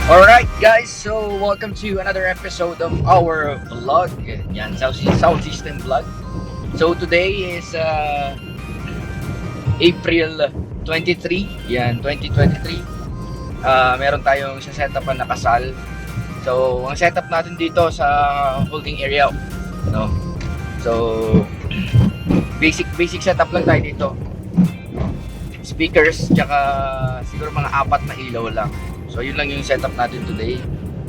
Alright guys, so welcome to another episode of our vlog. Yan, Southeastern vlog. So today is April 23, yan, 2023. Meron tayong sa setupan na kasal. So, ang setup natin dito sa holding area, no? So, basic setup lang tayo dito. Speakers, tsaka siguro mga 4 na ilaw lang. So yun lang yung setup natin today.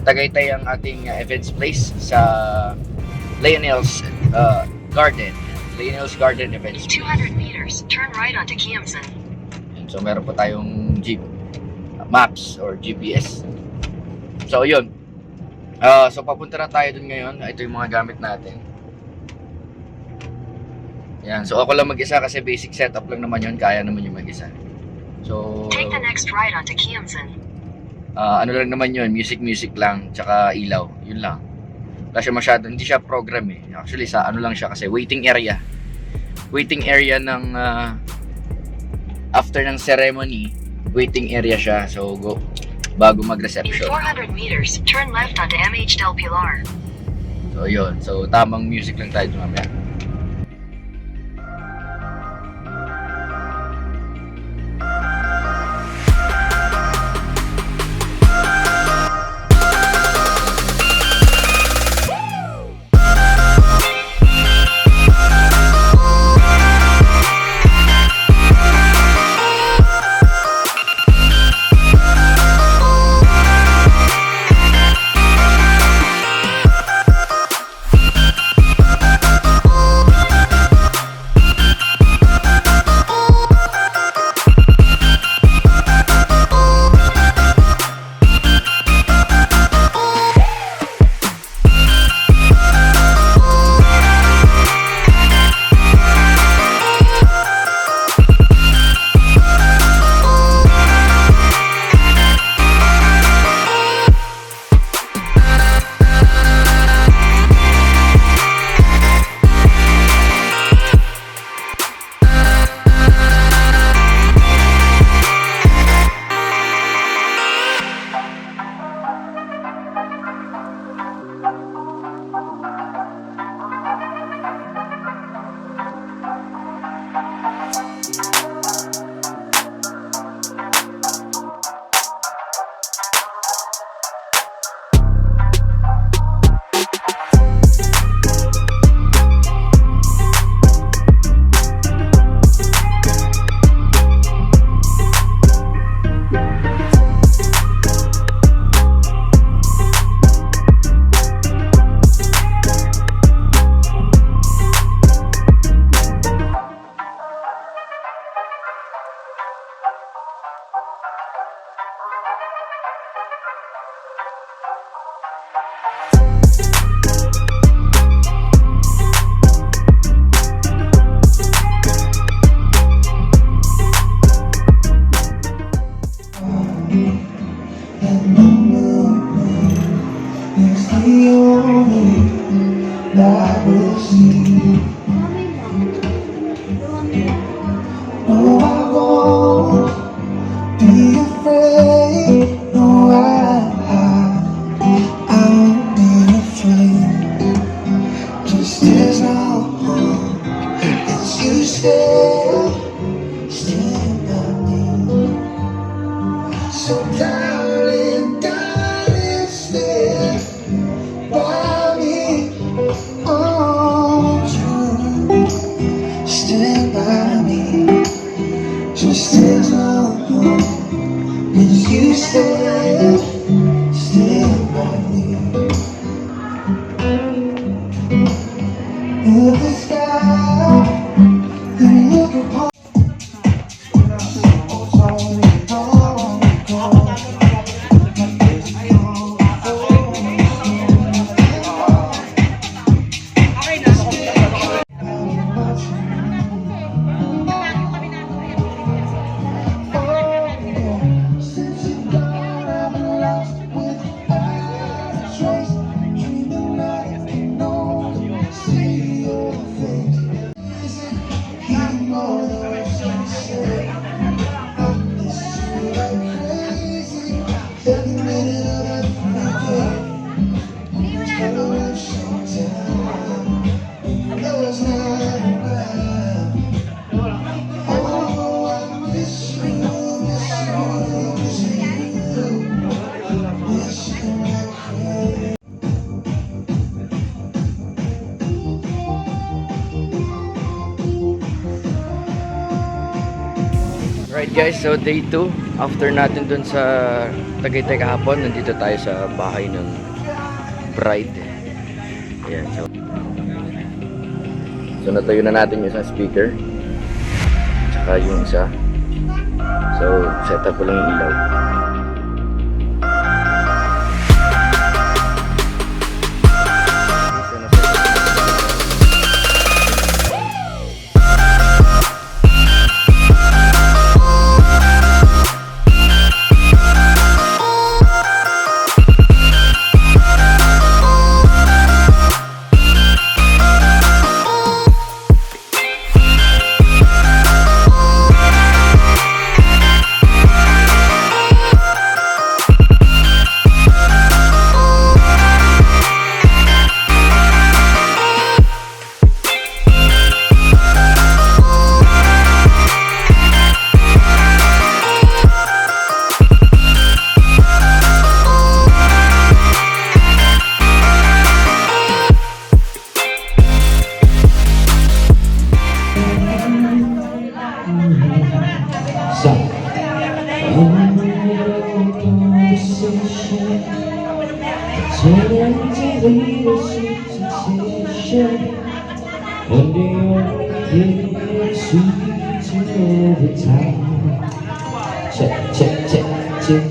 Tagaytay ang ating events place sa Leanel's Garden events. 200 meters, turn right onto Kiamsan. So meron po tayong maps or GPS. So yun. So papunta na tayo dun ngayon. Ito yung mga gamit natin. Yan. So ako lang mag-isa kasi basic setup lang naman yun. Kaya naman yung mag-isa. So take the next right onto Kiamsan. Ano lang naman yun, music lang, tsaka ilaw, yun lang. Wala siya masyado, hindi siya program eh. Actually sa ano lang siya kasi waiting area ng after ng ceremony, waiting area siya. So go bago mag-reception. In 400 meters, turn left onto MH Del Pilar. So yun, so tamang music lang tayo mamaya. Right guys, so day 2. After natin dun sa Tagaytay kahapon, nandito tayo sa bahay ng bride. Ayan, so natayo na natin yung isang speaker. Tsaka yung isa. So, set up ko lang yung ilaw. Check, check, check, check.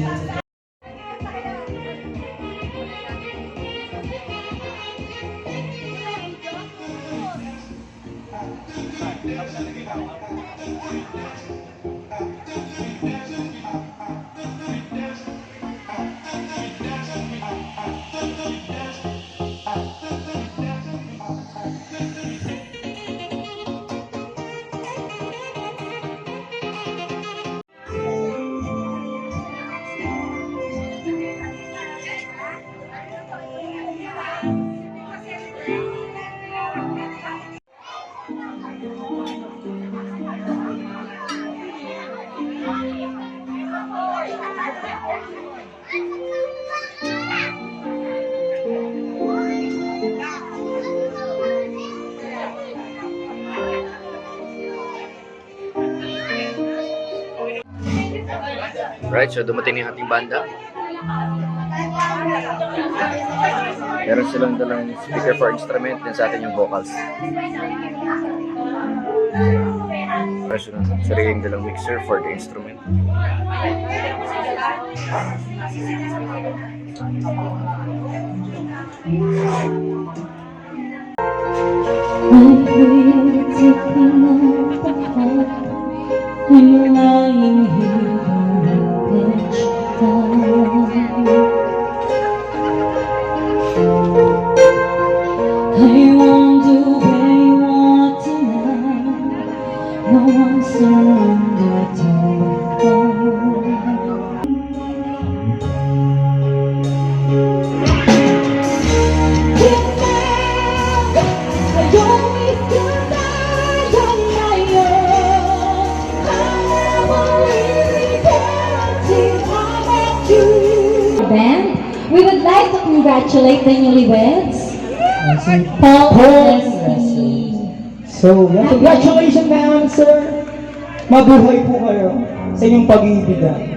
Right, so dumating na yung ating banda. Meron silang dalang speaker for instrument, din sa atin yung vocals. Meron silang sariling dalang mixer for the instrument. I'm lying here on the bench I wonder where you are tonight. No one's around the telephone. Band, we would like to congratulate the newlyweds, Paul Paul and and Leslie. So, congratulations naman, sir. Mabuhay po kayo sa inyong pag-iibigan.